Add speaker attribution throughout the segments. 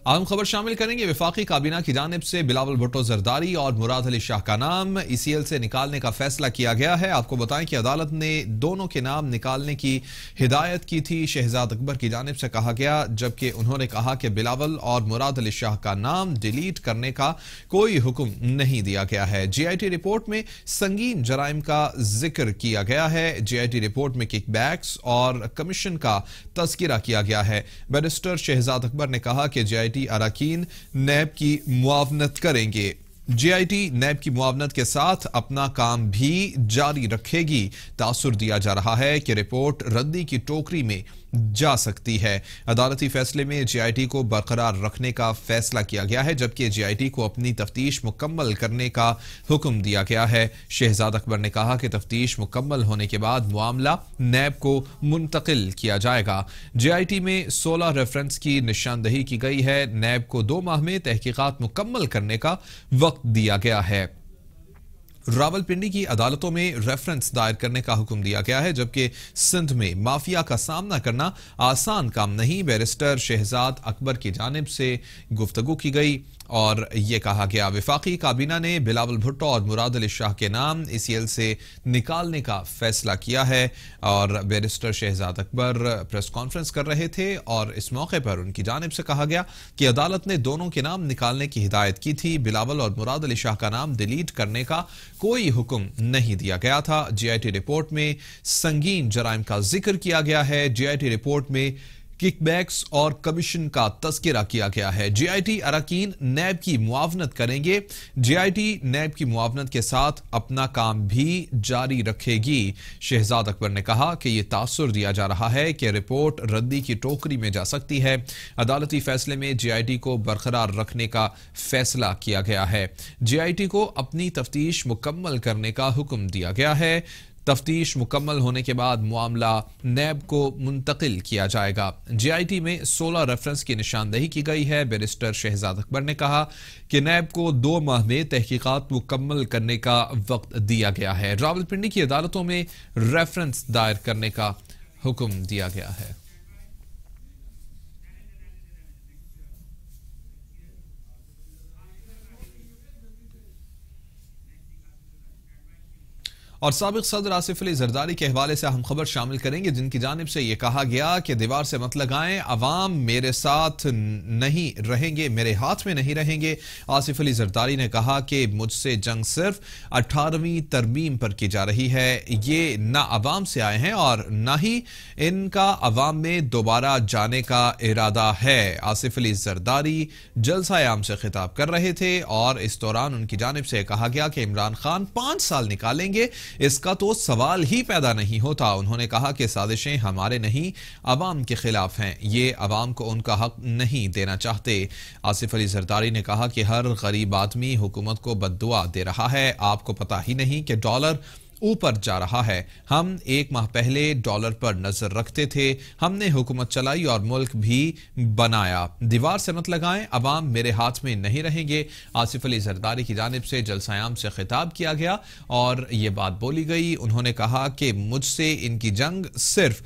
Speaker 1: اہم خبر شامل کریں گے۔ وفاقی کابینہ کی جانب سے بلاول بھٹو زرداری اور مراد علی شاہ کا نام ECL سے نکالنے کا فیصلہ کیا گیا ہے۔ آپ کو بتائیں کہ عدالت نے دونوں کے نام نکالنے کی ہدایت کی تھی۔ شہزاد اکبر کی جانب سے کہا گیا، جبکہ انہوں نے کہا کہ بلاول اور مراد علی شاہ کا نام ڈیلیٹ کرنے کا کوئی حکم نہیں دیا گیا ہے۔ GIT رپورٹ میں سنگین جرائم کا ذکر کیا گیا ہے۔ GIT رپورٹ میں کک بیکس اور کمیشن کا تذکرہ کیا گیا ہے۔ بیرسٹر شہزاد اکبر نے کہا کہ GIT اراکین نیب کی معاونت کریں گے۔ GIT نیب کی معاونت کے ساتھ اپنا کام بھی جاری رکھے گی۔ تاثر دیا جا رہا ہے کہ رپورٹ ردی کی ٹوکری میں جا سکتی ہے۔ عدالتی فیصلے میں GIT کو برقرار رکھنے کا فیصلہ کیا گیا ہے، جبکہ GIT کو اپنی تفتیش مکمل کرنے کا حکم دیا گیا ہے۔ شہزاد اکبر نے کہا کہ تفتیش مکمل ہونے کے بعد معاملہ نیب کو منتقل کیا جائے گا۔ GIT میں 16 ریفرنس کی نشاندہی کی گئی ہے۔ نیب کو 2 ماہ میں تحقیقات مکمل کرنے کا وقت دیا گیا ہے۔ راولپنڈی کی عدالتوں میں ریفرنس دائر کرنے کا حکم دیا گیا ہے، جبکہ سندھ میں مافیا کا سامنا کرنا آسان کام نہیں۔ بیرسٹر شہزاد اکبر کی جانب سے گفتگو کی گئی اور یہ کہا گیا، وفاقی کابینہ نے بلاول بھٹو اور مراد علی شاہ کے نام ECL سے نکالنے کا فیصلہ کیا ہے۔ اور بیرسٹر شہزاد اکبر پریس کانفرنس کر رہے تھے اور اس موقع پر ان کی جانب سے کہا گیا کہ عدالت نے دونوں کے نام نکالنے کی ہدایت کی تھی۔ بلاول اور مراد علی شاہ کا نام ڈیلیٹ کرنے کا کوئی حکم نہیں دیا گیا تھا۔ GIT رپورٹ میں سنگین جرائم کا ذکر کیا گیا ہے۔ GIT رپورٹ میں کک بیکس اور کمیشن کا تذکرہ کیا گیا ہے۔ GIT اراکین نیب کی معاونت کریں گے۔ GIT نیب کی معاونت کے ساتھ اپنا کام بھی جاری رکھے گی۔ شہزاد اکبر نے کہا کہ یہ تاثر دیا جا رہا ہے کہ رپورٹ ردی کی ٹوکری میں جا سکتی ہے۔ عدالتی فیصلے میں GIT کو برقرار رکھنے کا فیصلہ کیا گیا ہے۔ GIT کو اپنی تفتیش مکمل کرنے کا حکم دیا گیا ہے۔ تفتیش مکمل ہونے کے بعد معاملہ نیب کو منتقل کیا جائے گا۔ GIT میں 16 ریفرنس کی نشاندہی کی گئی ہے۔ بیرسٹر شہزاد اکبر نے کہا کہ نیب کو 2 ماہ میں تحقیقات مکمل کرنے کا وقت دیا گیا ہے۔ راولپنڈی کی عدالتوں میں ریفرنس دائر کرنے کا حکم دیا گیا ہے۔ اور سابق صدر آصف علی زرداری کے حوالے سے ہم خبر شامل کریں گے، جن کی جانب سے یہ کہا گیا کہ دیوار سے مت لگائیں، عوام میرے ساتھ نہیں رہیں گے، میرے ہاتھ میں نہیں رہیں گے۔ آصف علی زرداری نے کہا کہ مجھ سے جنگ صرف 18ویں ترمیم پر کی جا رہی ہے۔ یہ نہ عوام سے آئے ہیں اور نہ ہی ان کا عوام میں دوبارہ جانے کا ارادہ ہے۔ آصف علی زرداری جلسہ عام سے خطاب کر رہے تھے اور اس دوران ان کی جانب سے کہا گیا کہ عمران خان 5 سال نکالیں گے، اس کا تو سوال ہی پیدا نہیں ہوتا۔ انہوں نے کہا کہ سازشیں ہمارے نہیں، عوام کے خلاف ہیں، یہ عوام کو ان کا حق نہیں دینا چاہتے۔ آصف علی زرداری نے کہا کہ ہر غریب آدمی حکومت کو بد دعا دے رہا ہے، آپ کو پتہ ہی نہیں کہ ڈالر اوپر جا رہا ہے۔ ہم 1 ماہ پہلے ڈالر پر نظر رکھتے تھے، ہم نے حکومت چلائی اور ملک بھی بنایا۔ دیوار سے مت لگائیں، عوام میرے ہاتھ میں نہیں رہیں گے۔ آصف علی زرداری کی جانب سے جلسہ عام سے خطاب کیا گیا اور یہ بات بولی گئی۔ انہوں نے کہا کہ مجھ سے ان کی جنگ صرف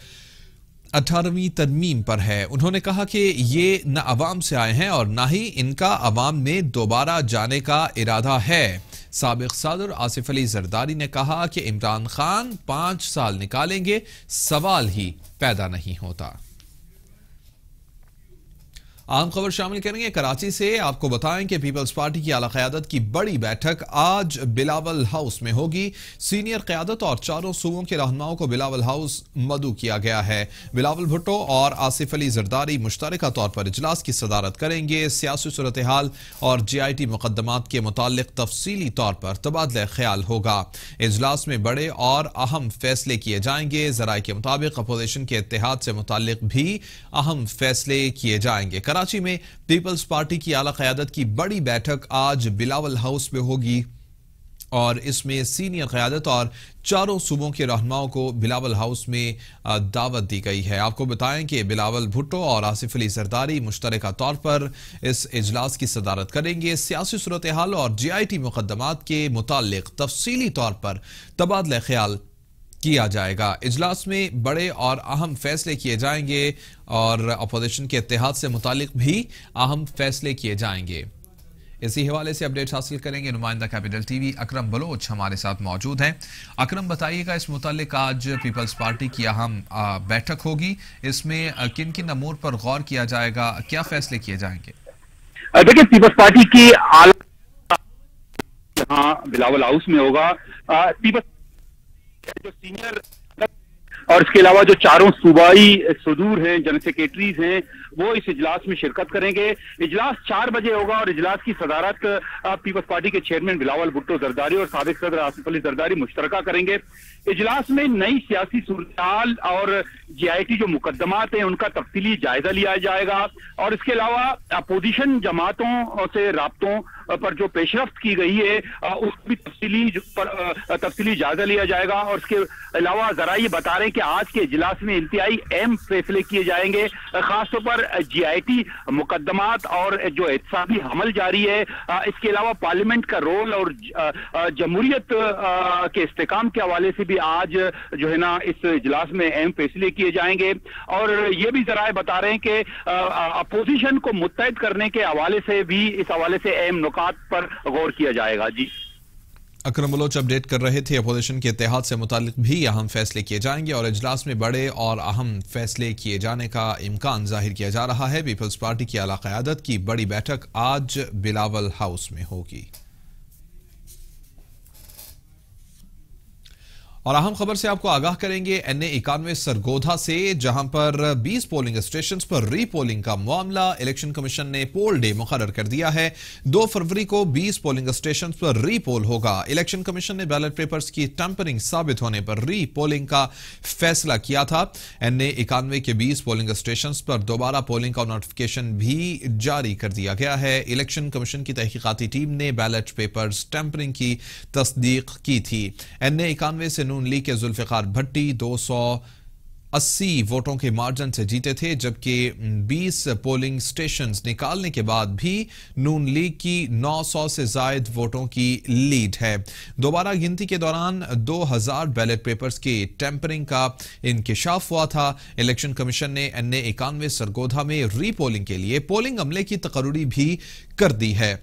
Speaker 1: 18ویں ترمیم پر ہے۔ انہوں نے کہا کہ یہ نہ عوام سے آئے ہیں اور نہ ہی ان کا عوام میں دوبارہ جانے کا ارادہ ہے۔ سابق صدر آصف علی زرداری نے کہا کہ عمران خان 5 سال نکالیں گے، سوال ہی پیدا نہیں ہوتا۔ اہم خبر شامل کریں گے کراچی سے۔ آپ کو بتائیں کہ پیپلز پارٹی کی اعلی قیادت کی بڑی بیٹھک آج بلاول ہاؤس میں ہوگی۔ سینئر قیادت اور چاروں صوبوں کے رہنماؤں کو بلاول ہاؤس مدعو کیا گیا ہے۔ بلاول بھٹو اور آصف علی زرداری مشترکہ طور پر اجلاس کی صدارت کریں گے۔ سیاسی صورتحال اور GIT مقدمات کے متعلق تفصیلی طور پر تبادلہ خیال ہوگا۔ اجلاس میں بڑے اور اہم فیصلے کیے جائیں گے۔ ذرائع کے مطابق اپوزیشن کے اتحاد سے متعلق بھی اہم فیصلے کیے جائیں گے۔ کراچی میں پیپلز پارٹی کی اعلی قیادت کی بڑی بیٹھک آج بلاول ہاؤس میں ہوگی اور اس میں سینئر قیادت اور چاروں صوبوں کے رہنماؤں کو بلاول ہاؤس میں دعوت دی گئی ہے۔ آپ کو بتائیں کہ بلاول بھٹو اور آصف علی زرداری مشترکہ طور پر اس اجلاس کی صدارت کریں گے۔ سیاسی صورتحال اور GIT مقدمات کے متعلق تفصیلی طور پر تبادلہ خیال کیا جائے گا۔ اجلاس میں بڑے اور اہم فیصلے کیے جائیں گے اور اپوزیشن کے اتحاد سے متعلق بھی اہم فیصلے کیے جائیں گے۔ اسی حوالے سے اپڈیٹ حاصل کریں گے نمائندہ کیپٹل ٹی وی اکرم بلوچ ہمارے ساتھ موجود ہیں۔ اکرم، بتائیے گا اس متعلق آج پیپلز پارٹی کی اہم بیٹھک ہوگی، اس میں کن کن امور پر غور کیا جائے گا، کیا فیصلے کیے جائیں گے؟
Speaker 2: دیکھیں، پیپلز پارٹی کی یہاں بلاول ہاؤس میں ہوگا۔ جو سینئر اور اس کے علاوہ جو چاروں صوبائی صدور ہیں، جنرل سیکریٹریز ہیں، وہ اس اجلاس میں شرکت کریں گے۔ اجلاس 4 بجے ہوگا اور اجلاس کی صدارت پیپلز پارٹی کے چیئرمین بلاول بھٹو زرداری اور سابق صدر آصف علی زرداری مشترکہ کریں گے۔ اجلاس میں نئی سیاسی صورتحال اور جی آئی ٹی جو مقدمات ہیں ان کا تفصیلی جائزہ لیا جائے گا، اور اس کے علاوہ اپوزیشن جماعتوں سے رابطوں پر جو پیش رفت کی گئی ہے اس بھی تفصیلی جائزہ لیا جائے گا۔ اور اس کے علاوہ ذرا یہ بتا رہے ہیں کہ آج کے اجلاس میں انتہائی اہم فیصلے کیے جائیں گے، خاص طور پر جی آئی ٹی مقدمات اور جو احتسابی حمل جاری ہے، اس کے علاوہ پارلیمنٹ کا رول اور جمہوریت کے استحکام کے حوالے سے بھی آج جو ہے نا اس اجلاس میں اہم فیصلے کیے جائیں گے۔ اور یہ بھی ذرائع بتا رہے ہیں کہ اپوزیشن کو متحد کرنے کے حوالے سے بھی اس حوالے سے اہم نکات پر غور کیا جائے گا۔ جی
Speaker 1: اکرم بلوچ اپڈیٹ کر رہے تھے۔ اپوزیشن کے اتحاد سے متعلق بھی اہم فیصلے کیے جائیں گے اور اجلاس میں بڑے اور اہم فیصلے کیے جانے کا امکان ظاہر کیا جا رہا ہے۔ پیپلز پارٹی کی اعلیٰ قیادت کی بڑی بیٹھک آج بلاول ہاؤس میں ہوگی۔ اور اہم خبر سے آپ کو آگاہ کریں گے این اے 91 سرگودھا سے، جہاں پر 20 پولنگ اسٹیشنز پر ری پولنگ کا معاملہ الیکشن کمیشن نے پول ڈے مقرر کر دیا ہے۔ 2 فروری کو 20 پولنگ اسٹیشنز پر ری پول ہوگا۔ الیکشن کمیشن نے بیلٹ پیپرز کی ٹیمپرنگ ثابت ہونے پر ری پولنگ کا فیصلہ کیا تھا۔ این اے 91 کے 20 پولنگ اسٹیشنز پر دوبارہ پولنگ کا نوٹیفکیشن بھی جاری کر دیا گیا ہے۔ الیکشن کمیشن کی تحقیقاتی ٹیم نے بیلٹ پیپرز ٹیمپرنگ کی تصدیق کی تھی۔ این اے 91 سے نون لیگ کے ذوالفقار بھٹی 280 ووٹوں کے مارجن سے جیتے تھے، جبکہ 20 پولنگ سٹیشنز نکالنے کے بعد بھی نون لیگ کی 900 سے زائد ووٹوں کی لیڈ ہے۔ دوبارہ گنتی کے دوران 2000 بیلٹ پیپرز کی ٹیمپرنگ کا انکشاف ہوا تھا۔ الیکشن کمیشن نے این اے 91 سرگودھا میں ری پولنگ کے لیے پولنگ عملے کی تقرری بھی کر دی ہے۔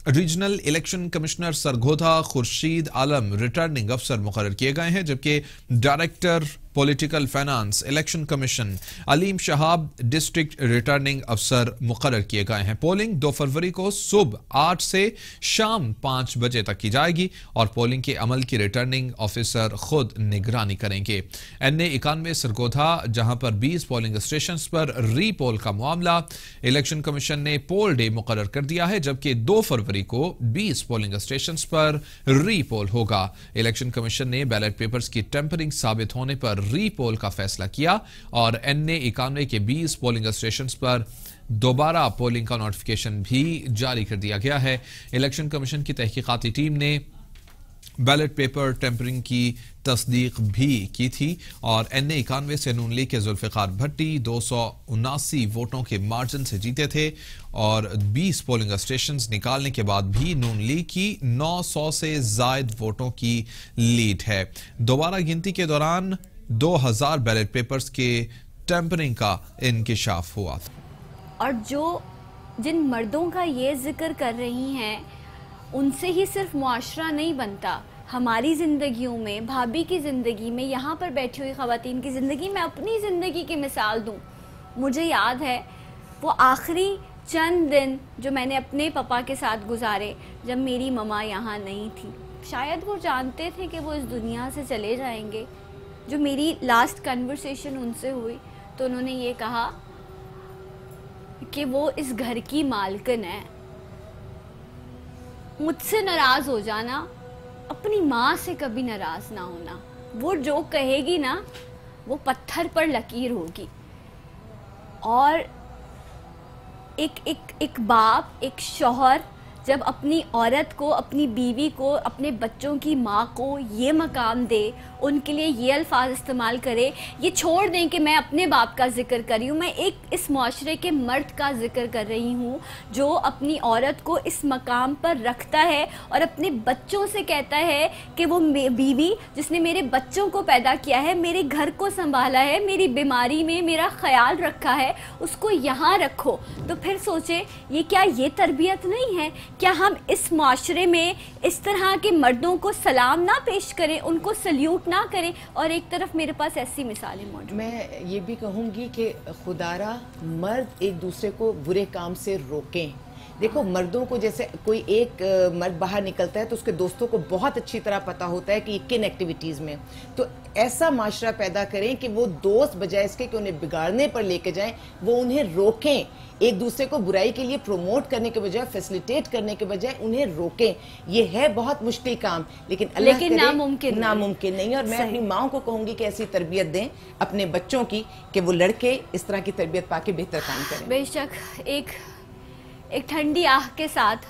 Speaker 1: Regional election commissioner Sargodha Khurshid Alam returning افسر مقرر کیے گئے ہیں، جبکہ director political finance election commission Aleem Shahab district returning افسر مقرر کیے گئے ہیں۔ پولنگ 2 فروری کو صبح 8 سے شام 5 بجے تک کی جائے گی اور پولنگ کے عمل کی ریٹرننگ آفیسر خود نگرانی کریں گے۔ این اے 91 سرگودھا، جہاں پر 20 پولنگ اسٹیشنز پر ری پول کا معاملہ الیکشن کمیشن نے پول ڈے مقرر کر دیا ہے، جبکہ 2 فروری کو 20 پولنگ اسٹیشنز پر ری پول ہوگا۔ الیکشن کمیشن نے بیلٹ پیپرز کی ٹیمپرنگ ثابت ہونے پر ری پول کا فیصلہ کیا اور این اے 91 کے 20 پولنگ اسٹیشنز پر دوبارہ پولنگ کا نوٹیفکیشن بھی جاری کر دیا گیا ہے۔ الیکشن کمیشن کی تحقیقاتی ٹیم نے بیلٹ پیپر ٹیمپرنگ کی تصدیق بھی کی تھی اور این اے 91 سے نون لیگ کے ذوالفقار بھٹی 279 ووٹوں کے مارجن سے جیتے تھے اور 20 پولنگ اسٹیشنز نکالنے کے بعد بھی نون لیگ کی 900 سے زائد ووٹوں کی لیڈ ہے۔ دوبارہ گنتی کے دوران 2000 بیلٹ پیپرز کے ٹیمپرنگ کا انکشاف ہوا تھا۔
Speaker 3: اور جن مردوں کا یہ ذکر کر رہی ہیں ان سے ہی صرف معاشرہ نہیں بنتا، ہماری زندگیوں میں، بھابھی کی زندگی میں، یہاں پر بیٹھی ہوئی خواتین کی زندگی میں، اپنی زندگی کی مثال دوں، مجھے یاد ہے وہ آخری چند دن جو میں نے اپنے پاپا کے ساتھ گزارے جب میری مما یہاں نہیں تھی۔ شاید وہ جانتے تھے کہ وہ اس دنیا سے چلے جائیں گے۔ جو میری لاسٹ کنورسیشن ان سے ہوئی تو انہوں نے یہ کہا کہ وہ اس گھر کی مالکن ہے، مجھ سے ناراض ہو جانا، اپنی ماں سے کبھی ناراض نہ ہونا، وہ جو کہے گی نا وہ پتھر پر لکیر ہوگی۔ اور ایک باپ، ایک شوہر جب اپنی عورت کو، اپنی بیوی کو، اپنے بچوں کی ماں کو یہ مقام دے، ان کے لیے یہ الفاظ استعمال کرے. یہ چھوڑ دیں کہ میں اپنے باپ کا ذکر کر رہی ہوں، میں ایک اس معاشرے کے مرد کا ذکر کر رہی ہوں جو اپنی عورت کو اس مقام پر رکھتا ہے اور اپنے بچوں سے کہتا ہے کہ وہ بیوی جس نے میرے بچوں کو پیدا کیا ہے، میرے گھر کو سنبھالا ہے، میری بیماری میں میرا خیال رکھا ہے، اس کو یہاں رکھو. تو پھر سوچیں یہ تربیت نہیں ہے؟ کیا ہم اس معاشرے میں اس طرح کے مردوں کو سلام نہ پیش کریں، ان کو سلیوٹ نہ کریں؟ اور ایک طرف میرے پاس ایسی مثالیں موجود.
Speaker 4: میں یہ بھی کہوں گی کہ خدارا مرد ایک دوسرے کو برے کام سے روکیں. دیکھو مردوں کو جیسے کوئی ایک مرد باہر نکلتا ہے تو اس کے دوستوں کو بہت اچھی طرح پتا ہوتا ہے کہ یہ کن ایکٹیویٹیز میں، تو ایسا معاشرہ پیدا کریں کہ وہ دوست بجائے اس کے کہ انہیں بگاڑنے پر لے کے جائیں، وہ انہیں روکیں. ایک دوسرے کو برائی کے لیے پروموٹ کرنے کے بجائے، فیسلیٹیٹ کرنے کے بجائے انہیں روکیں. یہ ہے بہت مشکل کام، لیکن اللہ کرے ناممکن نہیں. اور میں اپنی ماں کو کہوں گی کہ ایسی تربیت دیں اپنے بچوں کی کہ وہ لڑکے اس طرح کی تربیت پا کے بہتر کام کریں.
Speaker 3: بے شک ایک ٹھنڈی آہ کے ساتھ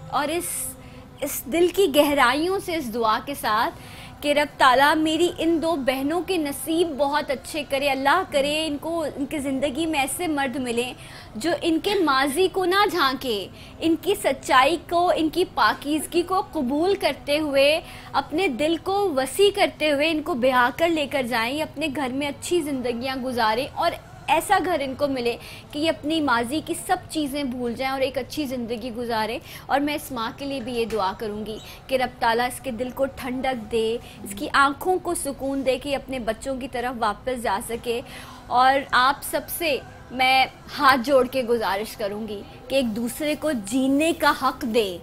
Speaker 3: اور اس دل کی گہرائیوں سے اس دعا کے ساتھ کہ رب تعالیٰ میری ان دو بہنوں کے نصیب بہت اچھے کرے، اللہ کرے ان کی زندگی میں ایسے مرد ملیں جو ان کے ماضی کو نہ جھانکے، ان کی سچائی کو، ان کی پاکیزگی کو قبول کرتے ہوئے، اپنے دل کو وسیع کرتے ہوئے ان کو بہا کر لے کر جائیں، اپنے گھر میں اچھی زندگیاں گزاریں اور ایسا گھر ان کو ملے کہ یہ اپنی ماضی کی سب چیزیں بھول جائیں اور ایک اچھی زندگی گزاریں. اور میں اس ماں کے لیے بھی یہ دعا کروں گی کہ رب تعالیٰ اس کے دل کو ٹھنڈک دے، اس کی آنکھوں کو سکون دے کہ یہ اپنے بچوں کی طرف واپس جا سکے. اور آپ سب سے میں ہاتھ جوڑ کے گزارش کروں گی کہ ایک دوسرے کو جینے کا حق دیں،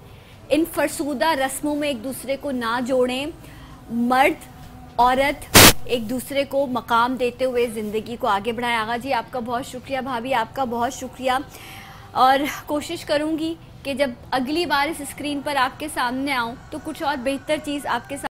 Speaker 3: ان فرسودہ رسموں میں ایک دوسرے کو نہ جوڑیں. مرد عورت ایک دوسرے کو مقام دیتے ہوئے زندگی کو آگے بڑھائیں. آغا جی آپ کا بہت شکریہ، بھابھی آپ کا بہت شکریہ. اور کوشش کروں گی کہ جب اگلی بار اس اسکرین پر آپ کے سامنے آؤں تو کچھ اور بہتر چیز آپ کے سامنے